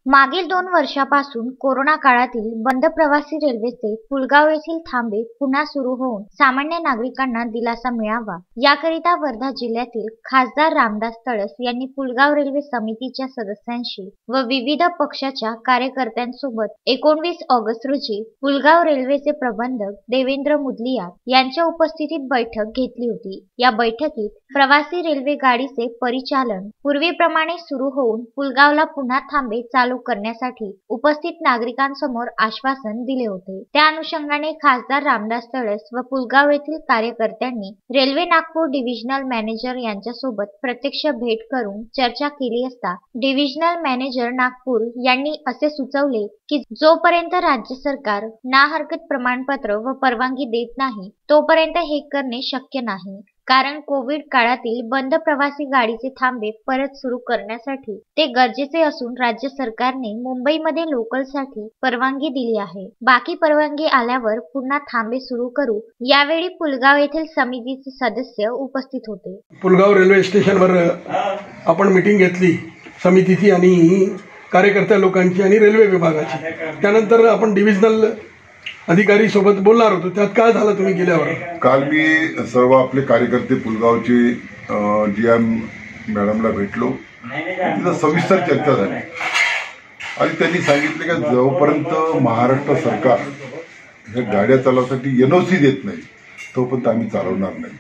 मागील 2 वर्षापासून कोरोना काळातील बंद प्रवासी रेल्वेचे पुलगाव येथील थांबे पुन्हा सुरू होऊन सामान्य नागरिकांना दिलासा मिळावा याकरिता वर्धा जिल्ह्यातील खासदार रामदास तळस यांनी पुलगाव रेल्वे समितीच्या सदस्यांशी व विविध पक्षाच्या कार्यकर्त्यांसोबत 19 ऑगस्ट रोजी पुलगाव रेल्वेचे प्रबंधक देवेंद्र मुदलियार यांच्या उपस्थितीत बैठक घेतली होती। या बैठकीत प्रवासी रेल्वे गाडीचे परिचालन पूर्वीप्रमाणे सुरू होऊन पुलगावला पुन्हा थांबे चालू करण्यासाठी उपस्थित नागरिकांसमोर आश्वासन दिले होते। त्या अनुषंगाने खासदार रामदास तळस व पुलगाव येथील कार्यकर्त्यांनी रेल्वे नागपूर डिव्हिजनल मॅनेजर यांच्यासोबत प्रत्यक्ष भेट करून चर्चा केली असता डिव्हिजनल मॅनेजर नागपूर यांनी असे सुचवले की जोपर्यंत राज्य सरकार ना हरकत प्रमाणपत्र व परवानगी देत नाही तोपर्यंत हे करणे शक्य नाही, कारण कोविड काळातील बंद प्रवासी गाडीचे थांबे परत सुरू करण्यासाठी ते गरजेचे असून राज्य सरकारने मुंबईमध्ये लोकलसाठी परवानगी दिली आहे। बाकी परवानगी आल्यावर पुन्हा थांबे सुरू करू। यावेळी पुलगाव येथील समितीचे सदस्य उपस्थित होते। पुलगाव रेल्वे स्टेशनवर आपण मीटिंग घेतली समितीची आणि कार्यकर्त्या लोकांची आणि रेल्वे विभागाची। त्यानंतर आपण डिव्हिजनल अधिकारी सोबत बोलणार होतो। त्यात काय झालं तुम्ही गेल्यावर? काल मी सर्व आपले कार्यकर्ते पुलगावचे जीएम मॅडमला भेटलो, तिथं सविस्तर चर्चा झाली आणि त्यांनी सांगितले की जोपर्यंत महाराष्ट्र सरकार ह्या गाड्या चालवण्यासाठी एनओसी देत नाही तोपर्यंत आम्ही चालवणार नाही।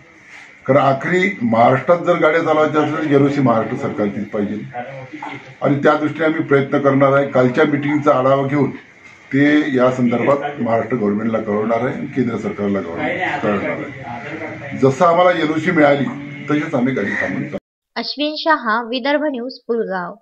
कारण आखरी महाराष्ट्रात जर गाड्या चालवायच्या असल्या तर एनओसी महाराष्ट्र सरकारचीच पाहिजे आणि त्या दृष्टीने आम्ही प्रयत्न करणार आहे। कालच्या मिटिंगचा आढावा घेऊन ते या संदर्भात महाराष्ट्र गव्हर्नमेंटला कळवणार आहे आणि केंद्र सरकारला कळवणार आहे। जसं आम्हाला एनओसी मिळाली तशीच आम्ही गाडी थांबवू। अश्विन शहा, विदर्भ न्यूज, पुलगाव।